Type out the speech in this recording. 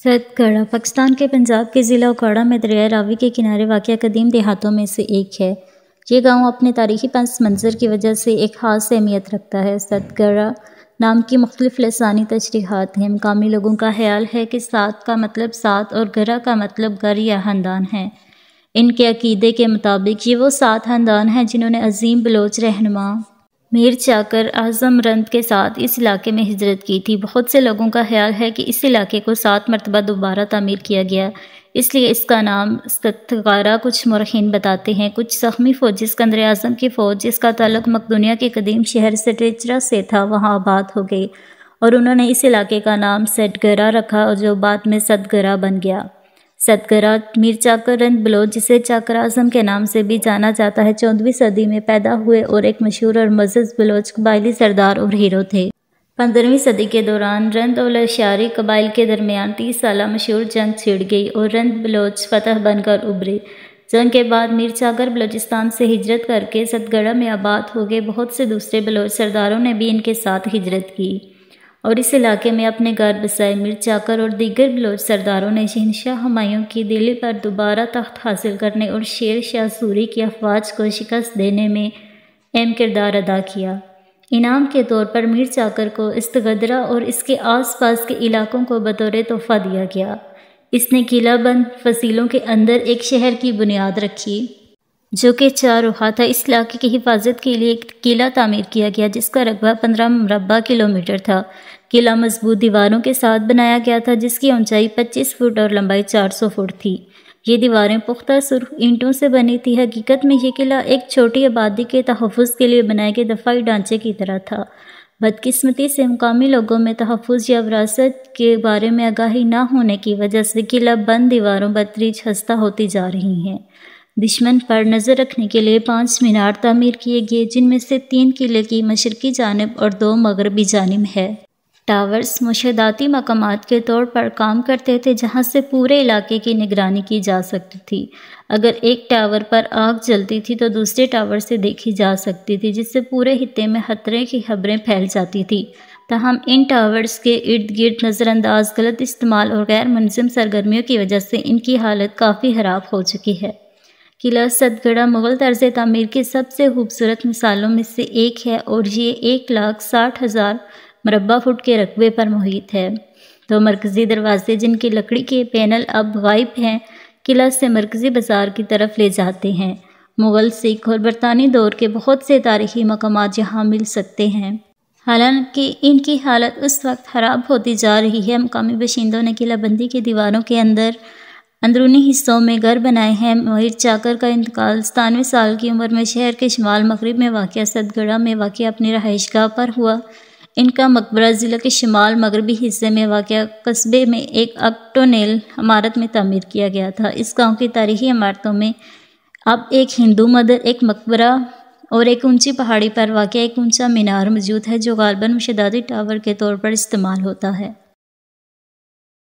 सतगढ़ा पाकिस्तान के पंजाब के ज़िला उकाड़ा में दरियाए रावी के किनारे वाक़या कदीम देहातों में से एक है। ये गांव अपने तारीख़ी पस मंज़र की वजह से एक ख़ास अहमियत रखता है। सतगढ़ा नाम की मुख्तलिफ़ लसानी तशरीहात हैं। मकामी लोगों का ख़याल है कि सात का मतलब सात और गरा का मतलब घर या ख़ानदान है। इनके अक़ीदे के मुताबिक ये वो सात ख़ानदान हैं जिन्होंने अज़ीम बलोच रहनुमा मीर चाकर आज़म रंद के साथ इस इलाके में हिजरत की थी। बहुत से लोगों का ख्याल है कि इस इलाके को 7 मरतबा दोबारा तामीर किया गया, इसलिए इसका नाम सतगढ़ा कुछ मौरख़ीन बताते हैं। कुछ ज़ख्मी फ़ौजी सिकंदर आज़म की फ़ौज जिसका ताल्लुक़ मकदूनिया के कदीम शहर सटेचरा से था, वहाँ आबाद हो गई और उन्होंने इस इलाके का नाम सतगढ़ा रखा और जो बाद में सतगढ़ा बन गया। सतगढ़ा मीर चाकर रंद बलोच जिसे चाकर आज़म के नाम से भी जाना जाता है 14वीं सदी में पैदा हुए और एक मशहूर और मुअज़्ज़ज़ बलोच कबायली सरदार और हीरो थे। 15वीं सदी के दौरान रंद और लश्यारी कबाइल के दरमियान 30 साला मशहूर जंग छिड़ गई और रंद बलोच फतह बनकर उभरे। जंग के बाद मीर चाकर बलोचिस्तान से हिजरत करके सतगढ़ा में आबाद हो गए। बहुत से दूसरे बलोच सरदारों ने भी इनके साथ हिजरत की और इस इलाके में अपने घर बसाए। मीर चाकर और दीगर बलोच सरदारों ने शहंशाह हुमायूं की दिल्ली पर दोबारा तख्त हासिल करने और शेर शाह सूरी की अफवाज को शिकस्त देने में अहम किरदार अदा किया। इनाम के तौर पर मीर चाकर को सतगढ़ा और इसके आसपास के इलाकों को बतौर तोहफा दिया गया। इसने किलाबंद फसीलों के अंदर एक शहर की बुनियाद रखी जो कि 4 रुहा था। इस इलाके की हिफाजत के लिए एक किला तामीर किया गया जिसका रकबा 15 मुरबा किलोमीटर था। किला मजबूत दीवारों के साथ बनाया गया था जिसकी ऊंचाई 25 फुट और लंबाई 400 फुट थी। ये दीवारें पुख्ता सुर्ख ईंटों से बनी थी। हकीकत में ये किला एक छोटी आबादी के तहफ़्फ़ुज़ के लिए बनाए गए दफ़ाई ढांचे की तरह था। बदकिस्मती से मुकामी लोगों में तहफ़्फ़ुज़ या विरासत के बारे में आगाही न होने की वजह से किला बंद दीवारों बतदरीज खस्ता होती जा रही हैं। दुश्मन पर नज़र रखने के लिए 5 मीनार तामीर किए गए जिनमें से 3 किले की मशरक़ी जानिब और 2 मगरबी जानिब है। टावर्स मुशाहदाती मकामात के तौर पर काम करते थे जहां से पूरे इलाके की निगरानी की जा सकती थी। अगर एक टावर पर आग जलती थी तो दूसरे टावर से देखी जा सकती थी जिससे पूरे खित्ते में खतरे की खबरें फैल जाती थी। ताहम इन टावर्स के इर्द गिर्द नज़रअंदाज, गलत इस्तेमाल और गैर मुनज़्ज़म सरगर्मियों की वजह से इनकी हालत काफ़ी ख़राब हो चुकी है। किला सतगढ़ा मुग़ल तर्ज़ तामीर की सबसे खूबसूरत मिसालों में से एक है और ये 1,60,000 मुरबा फुट के रकबे पर मुहित है। 2 मरकज़ी दरवाजे जिनके लकड़ी के पैनल अब गायब हैं किला से मरकज़ी बाज़ार की तरफ ले जाते हैं। मुग़ल, सिख और बरतानी दौर के बहुत से तारीख़ी मकामात यहाँ मिल सकते हैं। हालांकि इनकी हालत उस वक्त ख़राब होती जा रही है। मकामी बाशिंदों ने किलाबंदी की दीवारों के अंदरूनी हिस्सों में घर बनाए हैं। मीर चाकर का इंतकाल 97 साल की उम्र में शहर के शुमाल मगरिब में वाक़या सतगढ़ा में वाक़या अपनी रहाइशगाह पर हुआ। इनका मकबरा ज़िला के शुमाल मगरबी हिस्से में वाक़या कस्बे में एक ऑक्टोनेल इमारत में तामीर किया गया था। इस गांव की तारीख़ी इमारतों में अब एक हिंदू मंदिर, एक मकबरा और एक ऊंची पहाड़ी पर वाक़या एक ऊंचा मीनार मौजूद है जो ग़ालिबन मुशाहदाती टावर के तौर पर इस्तेमाल होता है।